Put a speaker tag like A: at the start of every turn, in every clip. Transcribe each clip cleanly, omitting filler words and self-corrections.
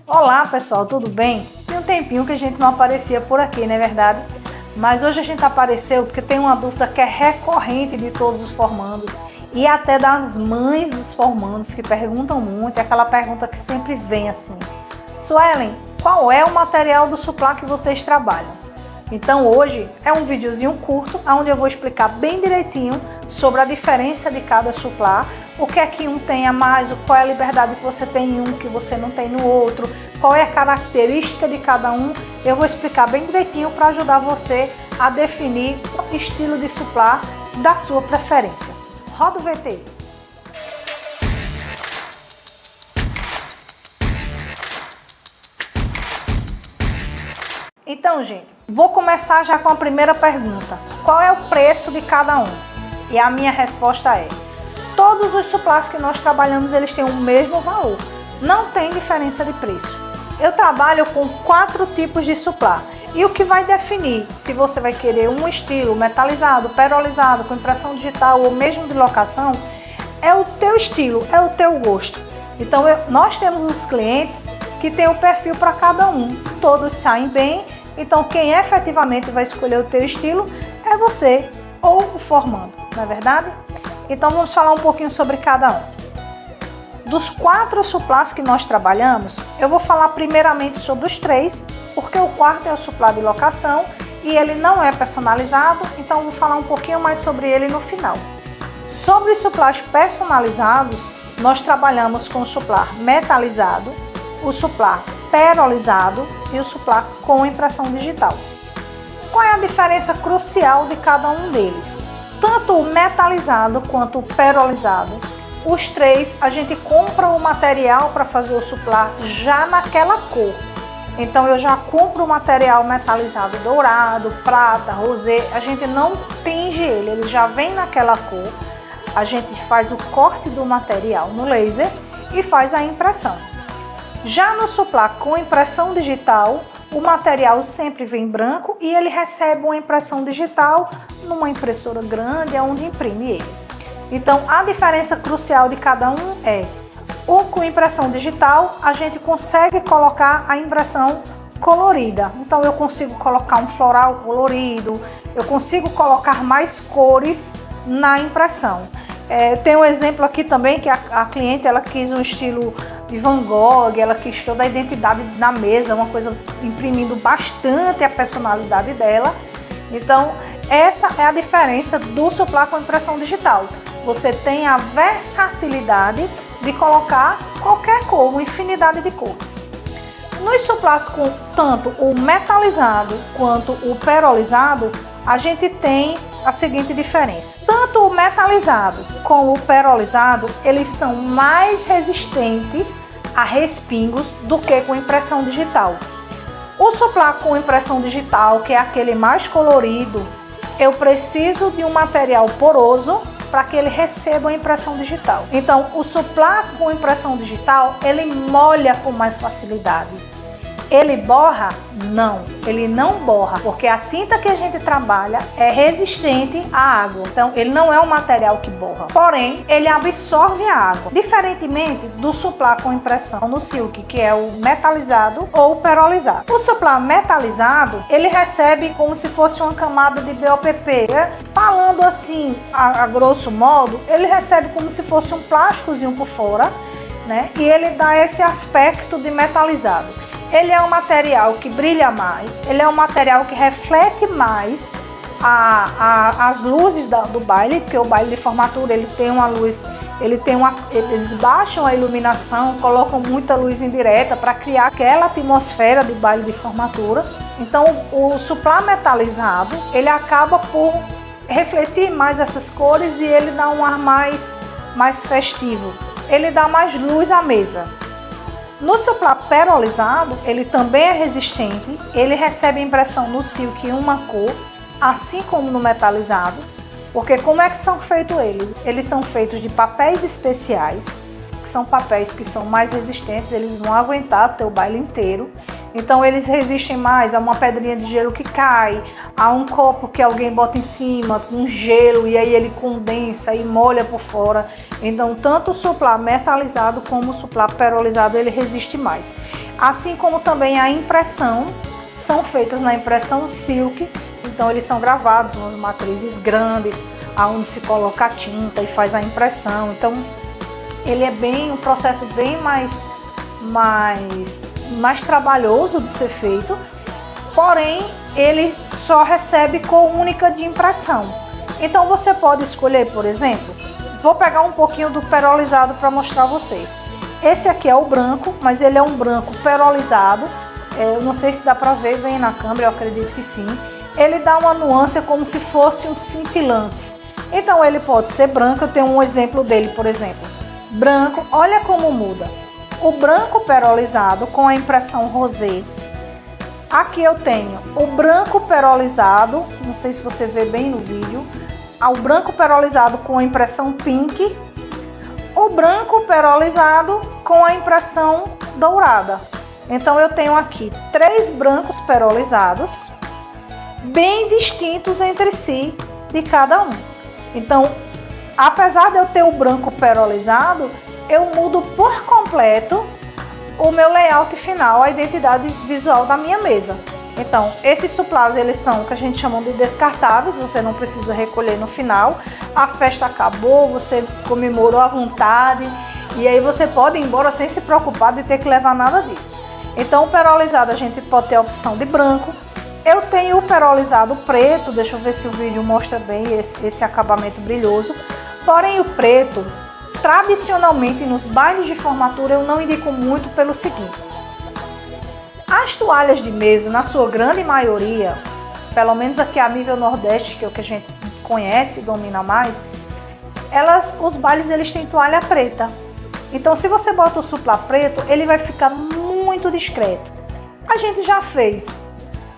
A: Olá pessoal, tudo bem? Tem um tempinho que a gente não aparecia por aqui, não é verdade? Mas hoje a gente apareceu porque tem uma dúvida que é recorrente de todos os formandos e até das mães dos formandos que perguntam muito, é aquela pergunta que sempre vem assim: Suelen, qual é o material do suplá que vocês trabalham? Então hoje é um videozinho curto onde eu vou explicar bem direitinho sobre a diferença de cada suplá, o que é que um tem a mais, qual é a liberdade que você tem em um que você não tem no outro, qual é a característica de cada um. Eu vou explicar bem direitinho para ajudar você a definir o estilo de suplá da sua preferência. Roda o VT! Então, gente, vou começar já com a primeira pergunta. Qual é o preço de cada um? E a minha resposta é: todos os suplás que nós trabalhamos, eles têm o mesmo valor. Não tem diferença de preço. Eu trabalho com 4 tipos de suplá. E o que vai definir se você vai querer um estilo metalizado, perolizado, com impressão digital ou mesmo de locação, é o teu estilo, é o teu gosto. Então, nós temos os clientes que têm o perfil para cada um. Todos saem bem. Então, quem efetivamente vai escolher o teu estilo é você ou o formando, não é verdade? Então, vamos falar um pouquinho sobre cada um. Dos 4 suplás que nós trabalhamos, eu vou falar primeiramente sobre os 3, porque o quarto é o suplá de locação e ele não é personalizado, então eu vou falar um pouquinho mais sobre ele no final. Sobre os suplás personalizados, nós trabalhamos com o suplá metalizado, o suplá perolizado e o suplá com impressão digital. Qual é a diferença crucial de cada um deles? Tanto o metalizado quanto o perolizado, os 3 a gente compra o material para fazer o suplá já naquela cor. Então eu já compro o material metalizado dourado, prata, rosé, a gente não tinge ele já vem naquela cor. A gente faz o corte do material no laser e faz a impressão. Já no suplá com impressão digital, o material sempre vem branco e ele recebe uma impressão digital numa impressora grande onde imprime ele. Então, a diferença crucial de cada um é: o com impressão digital, a gente consegue colocar a impressão colorida. Então, eu consigo colocar um floral colorido, eu consigo colocar mais cores na impressão. Tem um exemplo aqui também que a cliente ela quis um estilo de Van Gogh, ela quis toda a identidade na mesa, uma coisa imprimindo bastante a personalidade dela. Então, essa é a diferença do suplá com impressão digital. Você tem a versatilidade de colocar qualquer cor, uma infinidade de cores. Nos suplás com tanto o metalizado quanto o perolizado, a gente tem a seguinte diferença. Tanto o metalizado como o perolizado, eles são mais resistentes a respingos do que com impressão digital. O suplá com impressão digital, que é aquele mais colorido, eu preciso de um material poroso para que ele receba a impressão digital. Então, o suplá com impressão digital, ele molha com mais facilidade. Ele borra? Não, ele não borra, porque a tinta que a gente trabalha é resistente à água. Então, ele não é um material que borra. Porém, ele absorve a água. Diferentemente do suplá com impressão no silk, que é o metalizado ou o perolizado. O suplá metalizado, ele recebe como se fosse uma camada de BOPP. Falando assim, a grosso modo, ele recebe como se fosse um plásticozinho por fora, né? E ele dá esse aspecto de metalizado. Ele é um material que brilha mais, ele é um material que reflete mais as luzes do baile, porque o baile de formatura ele tem uma luz, eles baixam a iluminação, colocam muita luz indireta para criar aquela atmosfera de baile de formatura. Então o suplá metalizado, ele acaba por refletir mais essas cores e ele dá um ar mais festivo, ele dá mais luz à mesa. No suplá perolizado, ele também é resistente, ele recebe impressão no silk em uma cor, assim como no metalizado, porque como é que são feitos eles? Eles são feitos de papéis especiais, que são papéis que são mais resistentes, eles vão aguentar o teu baile inteiro. Então eles resistem mais a uma pedrinha de gelo que cai, a um copo que alguém bota em cima com gelo e aí ele condensa e molha por fora. Então tanto o suplá metalizado como o suplá perolizado ele resiste mais. Assim como também a impressão, são feitas na impressão silk, então eles são gravados nas matrizes grandes, aonde se coloca a tinta e faz a impressão. Então ele é um processo bem mais trabalhoso de ser feito, porém ele só recebe cor única de impressão. Então você pode escolher, por exemplo, vou pegar um pouquinho do perolizado para mostrar a vocês. Esse aqui é o branco, mas ele é um branco perolizado. Eu não sei se dá para ver bem na câmera, eu acredito que sim. Ele dá uma nuance como se fosse um cintilante. Então ele pode ser branco, eu tenho um exemplo dele, por exemplo. Branco, olha como muda. O branco perolizado com a impressão rosé. Aqui eu tenho o branco perolizado, não sei se você vê bem no vídeo. O branco perolizado com a impressão pink. O branco perolizado com a impressão dourada. Então eu tenho aqui 3 brancos perolizados, bem distintos entre si de cada um. Então, apesar de eu ter o branco perolizado, eu mudo por completo o meu layout final, a identidade visual da minha mesa. Então, esses suplás, eles são o que a gente chama de descartáveis, você não precisa recolher no final. A festa acabou, você comemorou à vontade, e aí você pode ir embora sem se preocupar de ter que levar nada disso. Então, o perolizado a gente pode ter a opção de branco. Eu tenho o perolizado preto, deixa eu ver se o vídeo mostra bem esse acabamento brilhoso. Porém, o preto, tradicionalmente nos bailes de formatura, eu não indico muito pelo seguinte. As toalhas de mesa, na sua grande maioria, pelo menos aqui a nível Nordeste, que é o que a gente conhece e domina mais, os bailes eles têm toalha preta. Então, se você bota o suplá preto, ele vai ficar muito discreto. A gente já fez,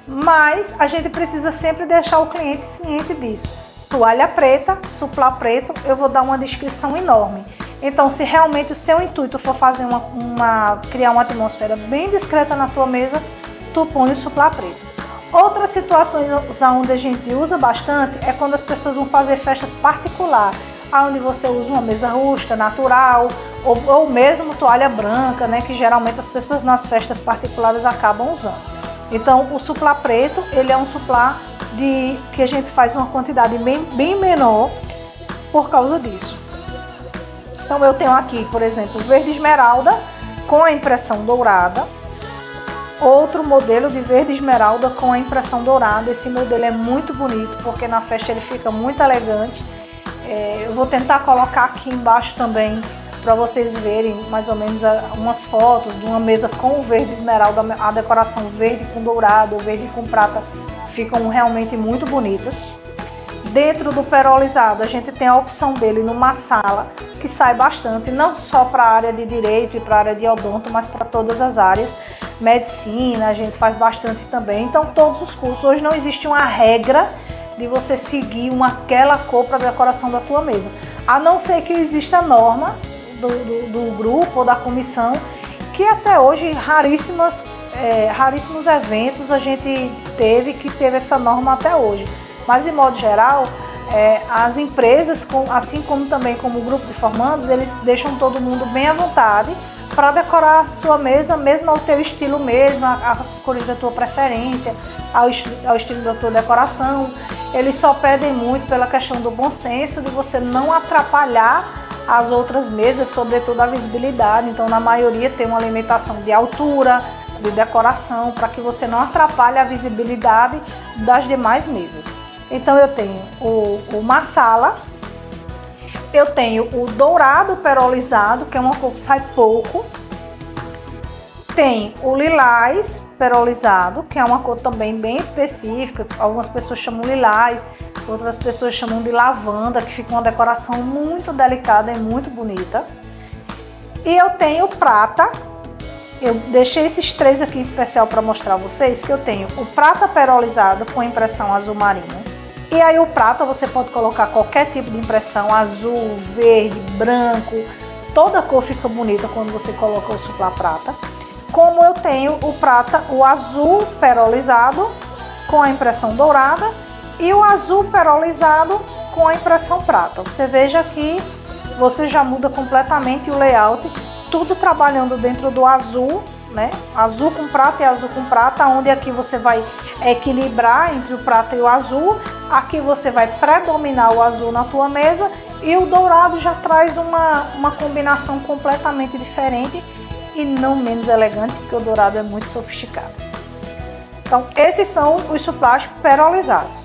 A: mas a gente precisa sempre deixar o cliente ciente disso. Toalha preta, suplá preto, eu vou dar uma descrição enorme. Então, se realmente o seu intuito for fazer criar uma atmosfera bem discreta na tua mesa, tu põe o suplá preto. Outras situações onde a gente usa bastante é quando as pessoas vão fazer festas particulares, onde você usa uma mesa rústica, natural, ou mesmo toalha branca, né, que geralmente as pessoas nas festas particulares acabam usando. Então, o suplá preto, ele é um suplá que a gente faz uma quantidade bem menor por causa disso. Então, eu tenho aqui, por exemplo, verde esmeralda com a impressão dourada. Outro modelo de verde esmeralda com a impressão dourada. Esse modelo é muito bonito, porque na festa ele fica muito elegante. Eu vou tentar colocar aqui embaixo também, para vocês verem mais ou menos umas fotos de uma mesa com o verde esmeralda, a decoração verde com dourado, verde com prata, ficam realmente muito bonitas. Dentro do perolizado, a gente tem a opção dele numa sala, que sai bastante, não só para a área de direito e para a área de odonto, mas para todas as áreas. Medicina, a gente faz bastante também. Então, todos os cursos, hoje não existe uma regra de você seguir aquela cor para a decoração da tua mesa. A não ser que exista a norma do grupo ou da comissão, que até hoje raríssimos eventos a gente teve essa norma até hoje. Mas, de modo geral, as empresas, assim como também como o grupo de formandos, eles deixam todo mundo bem à vontade para decorar a sua mesa, mesmo ao teu estilo mesmo, as cores da tua preferência, ao estilo da tua decoração. Eles só pedem muito pela questão do bom senso, de você não atrapalhar as outras mesas, sobretudo a visibilidade. Então, na maioria tem uma limitação de altura, de decoração, para que você não atrapalhe a visibilidade das demais mesas. Então, eu tenho o marsala, eu tenho o dourado perolizado, que é uma cor que sai pouco. Tem o lilás perolizado, que é uma cor também bem específica. Algumas pessoas chamam lilás, outras pessoas chamam de lavanda, que fica uma decoração muito delicada e muito bonita. E eu tenho o prata. Eu deixei esses 3 aqui em especial para mostrar a vocês, que eu tenho o prata perolizado com impressão azul marinho. E aí o prata você pode colocar qualquer tipo de impressão, azul, verde, branco, toda cor fica bonita quando você coloca o suplá prata. Como eu tenho o prata, o azul perolizado com a impressão dourada e o azul perolizado com a impressão prata. Você veja que você já muda completamente o layout, tudo trabalhando dentro do azul, né? Azul com prata e azul com prata, onde aqui você vai equilibrar entre o prata e o azul. Aqui você vai predominar o azul na tua mesa e o dourado já traz uma combinação completamente diferente e não menos elegante, porque o dourado é muito sofisticado. Então, esses são os suplás perolizados.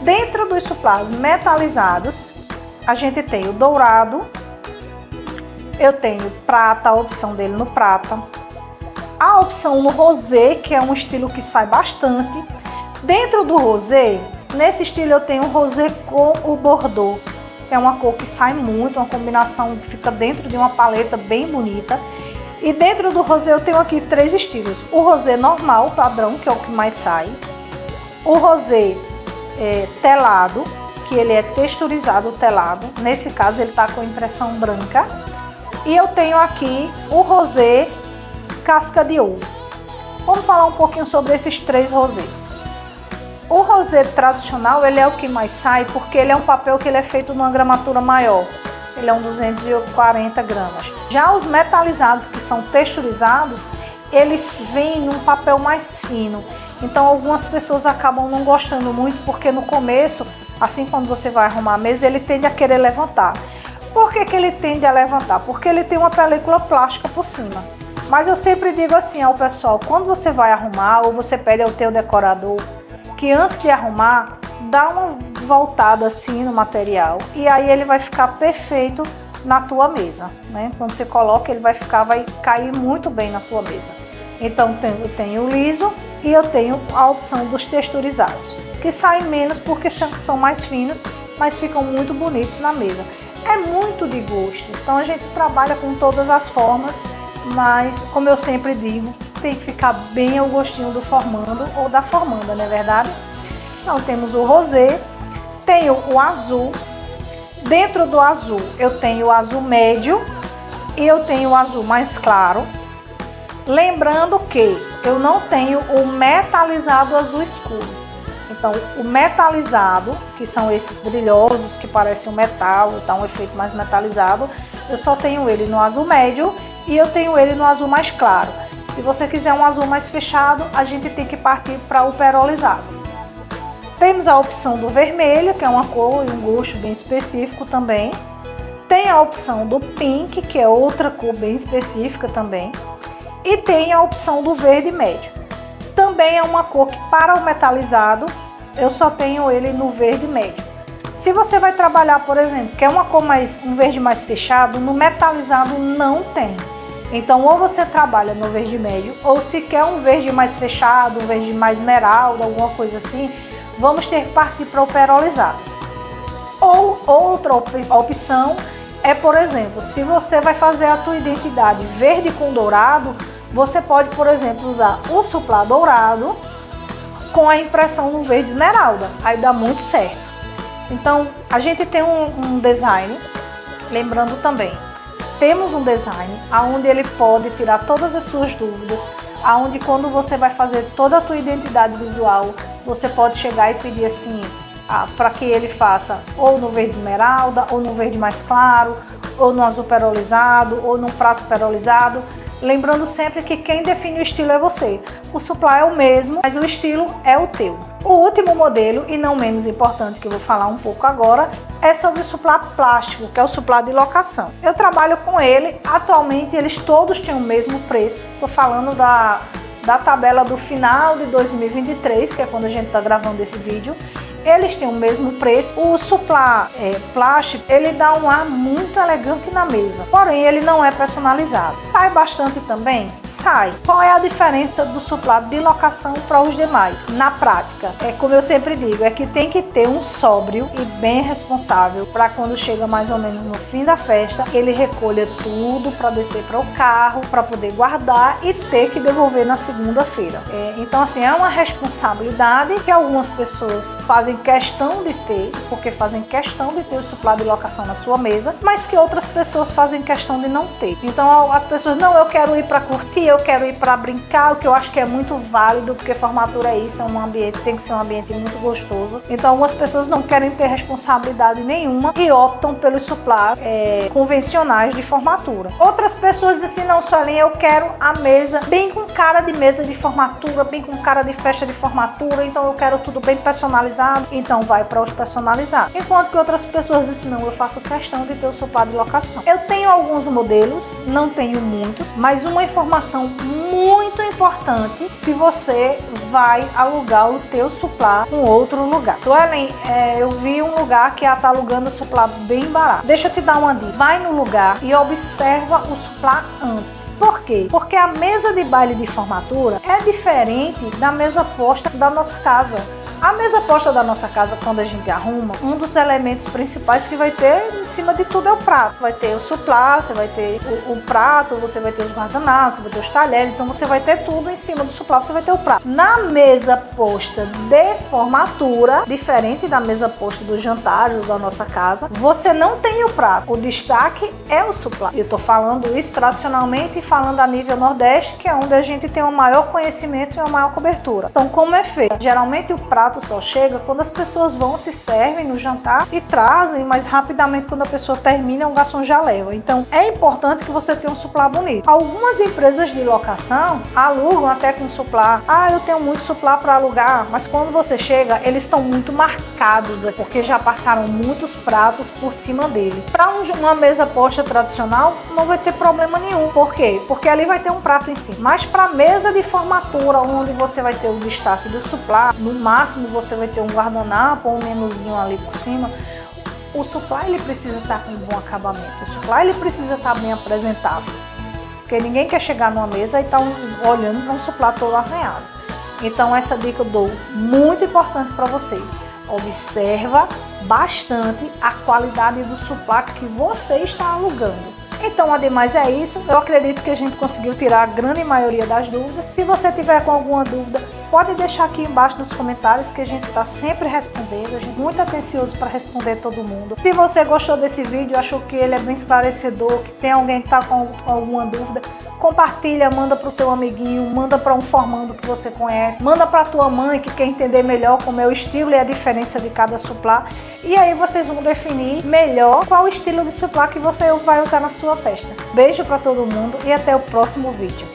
A: Dentro dos suplás metalizados, a gente tem o dourado, eu tenho prata, a opção dele no prata, a opção no rosé, que é um estilo que sai bastante. Dentro do rosé, nesse estilo eu tenho o rosé com o bordeaux, que é uma cor que sai muito, uma combinação que fica dentro de uma paleta bem bonita. E dentro do rosé eu tenho aqui 3 estilos. O rosé normal, padrão, que é o que mais sai. O rosé telado, que ele é texturizado telado. Nesse caso ele está com impressão branca. E eu tenho aqui o rosé casca de ovo. Vamos falar um pouquinho sobre esses 3 rosés. O rosé tradicional, ele é o que mais sai porque ele é um papel que ele é feito numa gramatura maior. Ele é um 240 gramas. Já os metalizados, que são texturizados, eles vêm num papel mais fino. Então algumas pessoas acabam não gostando muito, porque no começo, assim quando você vai arrumar a mesa, ele tende a querer levantar. Por que ele tende a levantar? Porque ele tem uma película plástica por cima. Mas eu sempre digo assim ao pessoal, quando você vai arrumar ou você pede ao teu decorador, que antes de arrumar, dá uma voltada assim no material e aí ele vai ficar perfeito na tua mesa, né? Quando você coloca, ele vai cair muito bem na tua mesa. Então eu tenho o liso e eu tenho a opção dos texturizados, que saem menos porque são mais finos, mas ficam muito bonitos na mesa. É muito de gosto, então a gente trabalha com todas as formas, mas como eu sempre digo, tem que ficar bem ao gostinho do formando ou da formanda, não é verdade? Então temos o rosé, tenho o azul. Dentro do azul eu tenho o azul médio e eu tenho o azul mais claro. Lembrando que eu não tenho o metalizado azul escuro. Então o metalizado, que são esses brilhosos que parecem um metal, dá um efeito mais metalizado, eu só tenho ele no azul médio e eu tenho ele no azul mais claro. Se você quiser um azul mais fechado, a gente tem que partir para o perolizado. Temos a opção do vermelho, que é uma cor e um gosto bem específico também. Tem a opção do pink, que é outra cor bem específica também. E tem a opção do verde médio. Também é uma cor que para o metalizado, eu só tenho ele no verde médio. Se você vai trabalhar, por exemplo, quer uma cor um verde mais fechado, no metalizado não tem. Então, ou você trabalha no verde médio, ou se quer um verde mais fechado, um verde mais esmeralda, alguma coisa assim, vamos ter que partir para o perolizado. Ou outra opção é, por exemplo, se você vai fazer a tua identidade verde com dourado, você pode, por exemplo, usar o suplá dourado com a impressão no verde esmeralda. Aí dá muito certo. Então, a gente tem um design, lembrando também, temos um design onde ele pode tirar todas as suas dúvidas, onde quando você vai fazer toda a tua identidade visual, você pode chegar e pedir assim, para que ele faça ou no verde esmeralda, ou no verde mais claro, ou no azul perolizado, ou no prato perolizado. Lembrando sempre que quem define o estilo é você. O suplá é o mesmo, mas o estilo é o teu. O último modelo, e não menos importante, que eu vou falar um pouco agora, é sobre o suplá plástico, que é o suplá de locação. Eu trabalho com ele, atualmente eles todos têm o mesmo preço. Estou falando da tabela do final de 2023, que é quando a gente está gravando esse vídeo. Eles têm o mesmo preço. O suplá plástico, ele dá um ar muito elegante na mesa, porém ele não é personalizado. Sai bastante também? Sai. Qual é a diferença do suplá de locação para os demais? Na prática, como eu sempre digo, é que tem que ter um sóbrio e bem responsável para quando chega mais ou menos no fim da festa, ele recolha tudo para descer para o carro, para poder guardar e ter que devolver na segunda-feira. Então assim, é uma responsabilidade que algumas pessoas fazem questão de ter, porque fazem questão de ter o suplá de locação na sua mesa, mas que outras pessoas fazem questão de não ter. Então as pessoas, não, eu quero ir para curtir, eu quero ir para brincar, o que eu acho que é muito válido, porque formatura é isso, é um ambiente, tem que ser um ambiente muito gostoso. Então algumas pessoas não querem ter responsabilidade nenhuma e optam pelos suplás convencionais de formatura. Outras pessoas dizem assim, não, Suelen, eu quero a mesa bem com cara de mesa de formatura, bem com cara de festa de formatura, então eu quero tudo bem personalizado, então vai para os personalizados. Enquanto que outras pessoas dizem, não, eu faço questão de ter o suplá de locação. Eu tenho alguns modelos, não tenho muitos, mas uma informação muito importante se você vai alugar o teu suplá em outro lugar. Suelen, eu vi um lugar que ela tá alugando o suplá bem barato. Deixa eu te dar uma dica. Vai no lugar e observa o suplá antes. Por quê? Porque a mesa de baile de formatura é diferente da mesa posta da nossa casa. A mesa posta da nossa casa, quando a gente arruma, um dos elementos principais que vai ter em cima de tudo é o prato. Vai ter o suplá, você vai ter o prato, você vai ter os guardanapos, você vai ter os talheres, então você vai ter tudo em cima do suplá, você vai ter o prato. Na mesa posta de formatura, diferente da mesa posta dos jantares da nossa casa, você não tem o prato. O destaque é o suplá. Eu tô falando isso tradicionalmente e falando a nível Nordeste, que é onde a gente tem o maior conhecimento e a maior cobertura. Então, como é feito? Geralmente o prato só chega quando as pessoas vão, se servem no jantar e trazem, mas rapidamente quando a pessoa termina, o garçom já leva. Então é importante que você tenha um suplá bonito. Algumas empresas de locação alugam até com suplá. Ah, eu tenho muito suplá para alugar, mas quando você chega, eles estão muito marcados, porque já passaram muitos pratos por cima dele. Para uma mesa posta tradicional, não vai ter problema nenhum. Por quê? Porque ali vai ter um prato em cima. Mas para mesa de formatura, onde você vai ter o destaque do suplá, no máximo você vai ter um guardanapo ou um menuzinho ali por cima, o suplá ele precisa estar com um bom acabamento, o suplá ele precisa estar bem apresentável, porque ninguém quer chegar numa mesa e estar olhando para um suplá todo arranhado. Então essa dica eu dou muito importante para você. Observa bastante a qualidade do suplá que você está alugando. Então, ademais é isso. Eu acredito que a gente conseguiu tirar a grande maioria das dúvidas. Se você tiver com alguma dúvida, pode deixar aqui embaixo nos comentários que a gente está sempre respondendo. A gente é muito atencioso para responder todo mundo. Se você gostou desse vídeo, achou que ele é bem esclarecedor, que tem alguém que está com alguma dúvida, compartilha, manda para o teu amiguinho, manda para um formando que você conhece, manda para a tua mãe que quer entender melhor como é o estilo e a diferença de cada suplá. E aí vocês vão definir melhor qual o estilo de suplá que você vai usar na sua festa. Beijo para todo mundo e até o próximo vídeo.